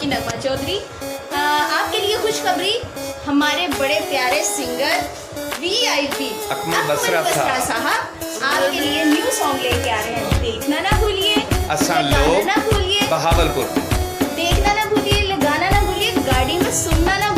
आपकी नगमा चौधरी। आपके लिए खुशखबरी, हमारे बड़े प्यारे सिंगर VIP अकमल बसरा साहब आपके लिए न्यू सॉन्ग लेके आ रहे हैं। देखना ना भूलिए, लोग ना भूलिए, बहावलपुर देखना ना भूलिए, लगाना ना भूलिए, गाड़ी में सुनना ना